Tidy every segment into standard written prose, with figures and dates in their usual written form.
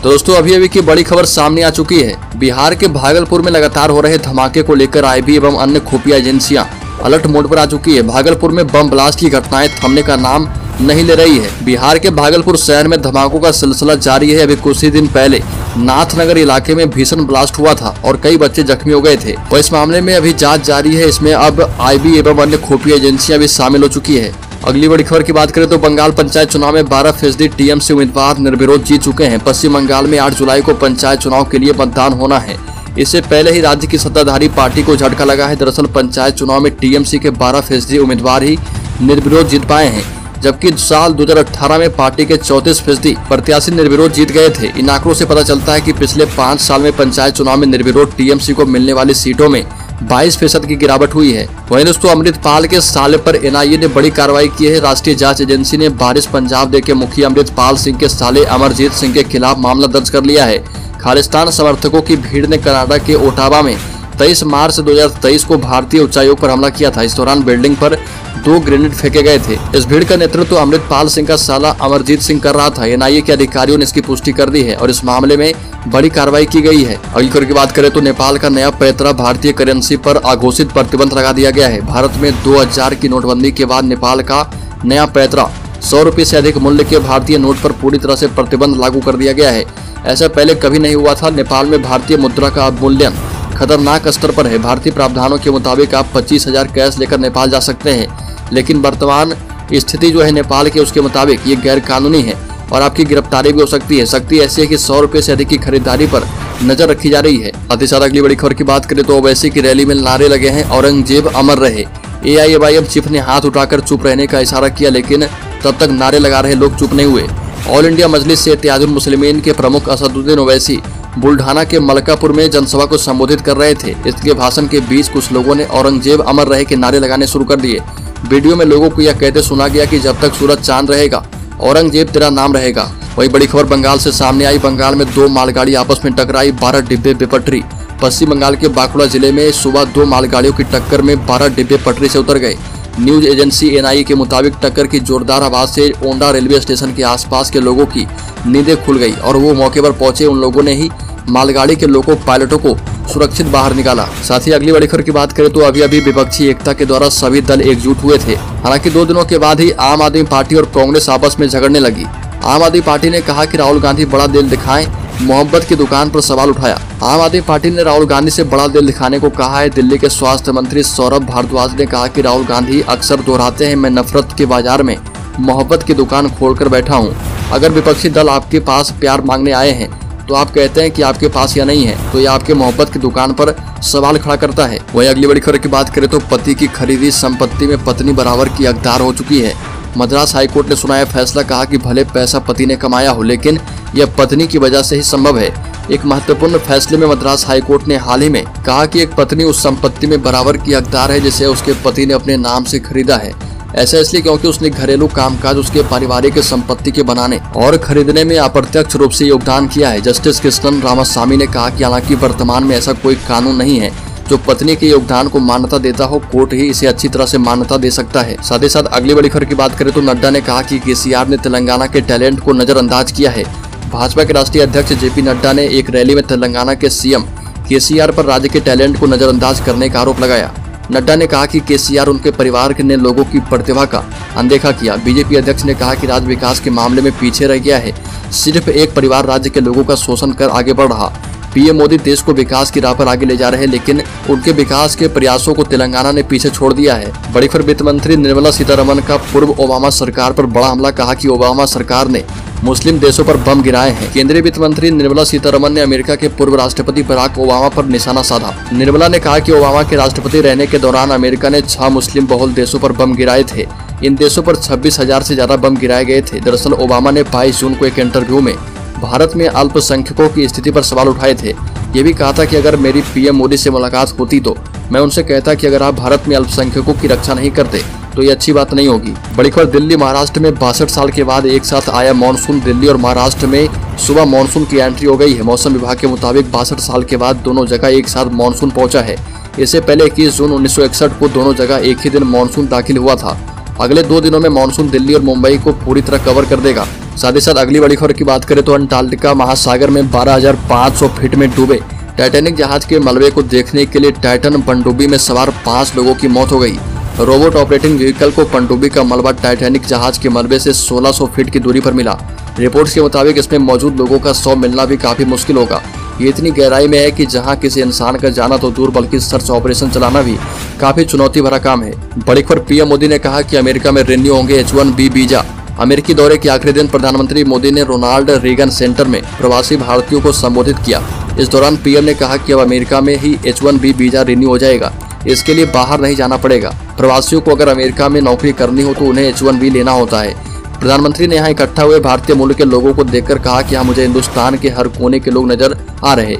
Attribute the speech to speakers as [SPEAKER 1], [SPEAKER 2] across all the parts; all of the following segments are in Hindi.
[SPEAKER 1] तो दोस्तों अभी अभी की बड़ी खबर सामने आ चुकी है। बिहार के भागलपुर में लगातार हो रहे धमाके को लेकर आईबी एवं अन्य खुफिया एजेंसियां अलर्ट मोड पर आ चुकी है। भागलपुर में बम ब्लास्ट की घटनाएं थमने का नाम नहीं ले रही है। बिहार के भागलपुर शहर में धमाकों का सिलसिला जारी है। अभी कुछ ही दिन पहले नाथनगर इलाके में भीषण ब्लास्ट हुआ था और कई बच्चे जख्मी हो गए थे। और इस मामले में अभी जांच जारी है। इसमें अब आईबी एवं अन्य खुफिया एजेंसियां भी शामिल हो चुकी है। अगली बड़ी खबर की बात करें तो बंगाल पंचायत चुनाव में 12% टीएमसी उम्मीदवार निर्विरोध जीत चुके हैं। पश्चिम बंगाल में 8 जुलाई को पंचायत चुनाव के लिए मतदान होना है। इससे पहले ही राज्य की सत्ताधारी पार्टी को झटका लगा है। दरअसल पंचायत चुनाव में टीएमसी के 12% उम्मीदवार ही निर्विरोध जीत पाए हैं, जबकि साल 2018 में पार्टी के 34% प्रत्याशी निर्विरोध जीत गए थे। इन आंकड़ों से पता चलता है कि पिछले 5 साल में पंचायत चुनाव में निर्विरोध टीएमसी को मिलने वाली सीटों में 22% की गिरावट हुई है। वहीं दोस्तों अमृतपाल के साले पर एनआईए ने बड़ी कार्रवाई की है। राष्ट्रीय जांच एजेंसी ने बारिश पंजाब डे के मुखिया अमृतपाल सिंह के साले अमरजीत सिंह के खिलाफ मामला दर्ज कर लिया है। खालिस्तान समर्थकों की भीड़ ने कनाडा के ओटावा में 23 मार्च 2023 को भारतीय उच्चायोग पर हमला किया था। इस दौरान बिल्डिंग पर 2 ग्रेनेड फेंके गए थे। इस भीड़ का नेतृत्व अमृतपाल सिंह का साला अमरजीत सिंह कर रहा था। एनआईए के अधिकारियों ने इसकी पुष्टि कर दी है और इस मामले में बड़ी कार्रवाई की गई है। अगली खबर की बात करें तो नेपाल का नया पैतरा भारतीय करेंसी पर अघोषित प्रतिबंध लगा दिया गया है। भारत में 2000 की नोटबंदी के बाद नेपाल का नया पैतरा 100 रुपये से अधिक मूल्य के भारतीय नोट पर पूरी तरह से प्रतिबंध लागू कर दिया गया है। ऐसा पहले कभी नहीं हुआ था। नेपाल में भारतीय मुद्रा का अवमूल्यन खतरनाक स्तर पर है। भारतीय प्रावधानों के मुताबिक आप 25,000 कैश लेकर नेपाल जा सकते हैं, लेकिन वर्तमान स्थिति जो है नेपाल के, उसके मुताबिक ये गैर कानूनी है और आपकी गिरफ्तारी भी हो सकती है। सख्ती ऐसी है कि 100 रुपये से अधिक की खरीदारी पर नजर रखी जा रही है। साथ ही साथ अगली बड़ी खबर की बात करें तो ओवैसी की रैली में नारे लगे हैं, औरंगजेब अमर रहे। एआईएमआईएम चीफ ने हाथ उठाकर चुप रहने का इशारा किया, लेकिन तब तक नारे लगा रहे लोग चुप नहीं हुए। ऑल इंडिया मजलिस से इत्तेहादुल मुस्लिमीन के प्रमुख असदुद्दीन ओवैसी बुल्ढाना के मलकापुर में जनसभा को संबोधित कर रहे थे। इसके भाषण के बीच कुछ लोगों ने औरंगजेब अमर रहे के नारे लगाने शुरू कर दिए। वीडियो में लोगों को यह कहते सुना गया कि जब तक सूरज चांद रहेगा औरंगजेब तेरा नाम रहेगा। वही बड़ी खबर बंगाल से सामने आई। बंगाल में 2 मालगाड़ी आपस में टकराई, 12 डिब्बे बेपटरी। पश्चिम बंगाल के बांकुड़ा जिले में सुबह 2 मालगाड़ियों की टक्कर में 12 डिब्बे पटरी से उतर गए। न्यूज एजेंसी एनआईए के मुताबिक टक्कर की जोरदार आवाज से ओंडा रेलवे स्टेशन के आसपास के लोगों की नींदें खुल गई और वो मौके पर पहुंचे। उन लोगों ने ही मालगाड़ी के लोको पायलटों को सुरक्षित बाहर निकाला। साथ ही अगली बड़ी खबर की बात करें तो अभी विपक्षी एकता के द्वारा सभी दल एकजुट हुए थे। हालांकि 2 दिनों के बाद ही आम आदमी पार्टी और कांग्रेस आपस में झगड़ने लगी। आम आदमी पार्टी ने कहा कि राहुल गांधी बड़ा दिल दिखाएं, मोहब्बत की दुकान पर सवाल उठाया। आम आदमी पार्टी ने राहुल गांधी से बड़ा दिल दिखाने को कहा है। दिल्ली के स्वास्थ्य मंत्री सौरभ भारद्वाज ने कहा कि राहुल गांधी अक्सर दोहराते हैं, मैं नफरत के बाजार में मोहब्बत की दुकान खोलकर बैठा हूं। अगर विपक्षी दल आपके पास प्यार मांगने आए हैं तो आप कहते हैं कि आपके पास या नहीं है, तो ये आपके मोहब्बत की दुकान पर सवाल खड़ा करता है। वहीं अगली बड़ी खबर की बात करें तो पति की खरीदी संपत्ति में पत्नी बराबर की हकदार हो चुकी है। मद्रास हाईकोर्ट ने सुनाया फैसला। कहा कि भले पैसा पति ने कमाया हो, लेकिन यह पत्नी की वजह से ही संभव है। एक महत्वपूर्ण फैसले में मद्रास हाईकोर्ट ने हाल ही में कहा कि एक पत्नी उस संपत्ति में बराबर की हकदार है जिसे उसके पति ने अपने नाम से खरीदा है। ऐसा इसलिए क्योंकि उसने घरेलू कामकाज उसके पारिवारिक संपत्ति के बनाने और खरीदने में अप्रत्यक्ष रूप से योगदान किया है। जस्टिस कृष्णन रामास्वामी ने कहा कि हालांकि वर्तमान में ऐसा कोई कानून नहीं है जो पत्नी के योगदान को मान्यता देता हो, कोर्ट ही इसे अच्छी तरह से मान्यता दे सकता है। साथ ही साथ अगली बड़ी खबर की बात करें तो नड्डा ने कहा कि केसीआर ने तेलंगाना के टैलेंट को नजरअंदाज किया है। भाजपा के राष्ट्रीय अध्यक्ष जेपी नड्डा ने एक रैली में तेलंगाना के सीएम केसीआर पर राज्य के टैलेंट को नजरअंदाज करने का आरोप लगाया। नड्डा ने कहा कि केसीआर उनके परिवार ने लोगों की प्रतिभा का अनदेखा किया। बीजेपी अध्यक्ष ने कहा कि राज्य विकास के मामले में पीछे रह गया है। सिर्फ एक परिवार राज्य के लोगों का शोषण कर आगे बढ़ रहा। पीएम मोदी देश को विकास की राह पर आगे ले जा रहे हैं, लेकिन उनके विकास के प्रयासों को तेलंगाना ने पीछे छोड़ दिया है। बड़ी खबर वित्त मंत्री निर्मला सीतारमण का पूर्व ओबामा सरकार पर बड़ा हमला। कहा कि ओबामा सरकार ने मुस्लिम देशों पर बम गिराए हैं। केंद्रीय वित्त मंत्री निर्मला सीतारमण ने अमेरिका के पूर्व राष्ट्रपति बराक ओबामा पर निशाना साधा। निर्मला ने कहा कि ओबामा के राष्ट्रपति रहने के दौरान अमेरिका ने 6 मुस्लिम बहुल देशों पर बम गिराए थे। इन देशों पर 26,000 से ज्यादा बम गिराए गए थे। दरअसल ओबामा ने 22 जून को एक इंटरव्यू में भारत में अल्पसंख्यकों की स्थिति पर सवाल उठाए थे। ये भी कहा था कि अगर मेरी पीएम मोदी से मुलाकात होती तो मैं उनसे कहता कि अगर आप भारत में अल्पसंख्यकों की रक्षा नहीं करते तो ये अच्छी बात नहीं होगी। बड़ी खबर दिल्ली महाराष्ट्र में 62 साल के बाद एक साथ आया मानसून। दिल्ली और महाराष्ट्र में सुबह मानसून की एंट्री हो गई है। मौसम विभाग के मुताबिक 62 साल के बाद दोनों जगह एक साथ मानसून पहुंचा है। इससे पहले 21 जून 1961 को दोनों जगह एक ही दिन मानसून दाखिल हुआ था। अगले 2 दिनों में मानसून दिल्ली और मुंबई को पूरी तरह कवर कर देगा। साथ ही साथ अगली बड़ी खबर की बात करें तो अंटार्कटिका महासागर में 12,500 फीट में डूबे टाइटैनिक जहाज के मलबे को देखने के लिए टाइटन पनडुब्बी में सवार 5 लोगों की मौत हो गई। रोबोट ऑपरेटिंग व्हीकल को पनडुब्बी का मलबा टाइटैनिक जहाज के मलबे से 1600 फीट की दूरी पर मिला। रिपोर्ट्स के मुताबिक इसमें मौजूद लोगों का शव मिलना भी काफी मुश्किल होगा। ये इतनी गहराई में है कि जहां किसी इंसान का जाना तो दूर बल्कि सर्च ऑपरेशन चलाना भी काफी चुनौती भरा काम है। बड़ी खबर पीएम मोदी ने कहा कि अमेरिका में रिन्यू होंगे H1B वीजा। अमेरिकी दौरे के आखिरी दिन प्रधानमंत्री मोदी ने रोनाल्ड रेगन सेंटर में प्रवासी भारतीयों को संबोधित किया। इस दौरान पीएम ने कहा कि अब अमेरिका में ही H1B वीजा रिन्यू हो जाएगा। इसके लिए बाहर नहीं जाना पड़ेगा। प्रवासियों को अगर अमेरिका में नौकरी करनी हो तो उन्हें H1B लेना होता है। प्रधानमंत्री ने यहाँ इकट्ठा हुए भारतीय मूल के लोगों को देखकर कहा कि यहाँ मुझे हिंदुस्तान के हर कोने के लोग नजर आ रहे।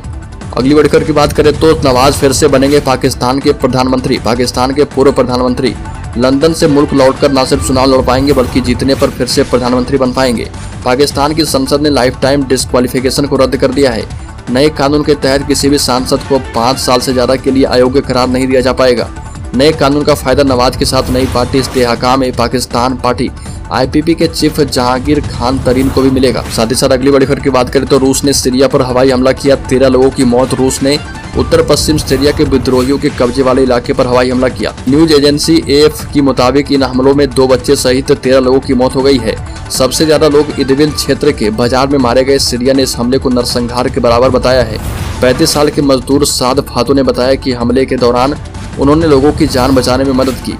[SPEAKER 1] अगली बड़ी खबर की बात करें तो नवाज फिर से बनेंगे पाकिस्तान के प्रधानमंत्री। पाकिस्तान के पूर्व प्रधानमंत्री लंदन से मुल्क लौटकर न सिर्फ चुनाव लड़ पाएंगे बल्कि जीतने पर फिर से प्रधानमंत्री बन पाएंगे। पाकिस्तान की संसद ने लाइफ टाइम डिस्क्वालिफिकेशन को रद्द कर दिया है। नए कानून के तहत किसी भी सांसद को 5 साल से ज्यादा के लिए अयोग्य करार नहीं दिया जा पाएगा। नए कानून का फायदा नवाज के साथ नई पार्टी इस्तेहकाम-ए-पाकिस्तान पार्टी IPP के चीफ जहांगीर खान तरीन को भी मिलेगा। साथ ही साथ अगली बड़ी खबर की बात करें तो रूस ने सीरिया पर हवाई हमला किया, 13 लोगों की मौत। रूस ने उत्तर पश्चिम सीरिया के विद्रोहियों के कब्जे वाले इलाके पर हवाई हमला किया। न्यूज एजेंसी AF की मुताबिक इन हमलों में 2 बच्चे सहित 13 लोगों की मौत हो गई है। सबसे ज्यादा लोग इदबिल क्षेत्र के बाजार में मारे गए। सीरिया ने इस हमले को नरसंहार के बराबर बताया है। 35 साल के मजदूर साद फातू ने बताया कि हमले के दौरान उन्होंने लोगों की जान बचाने में मदद की।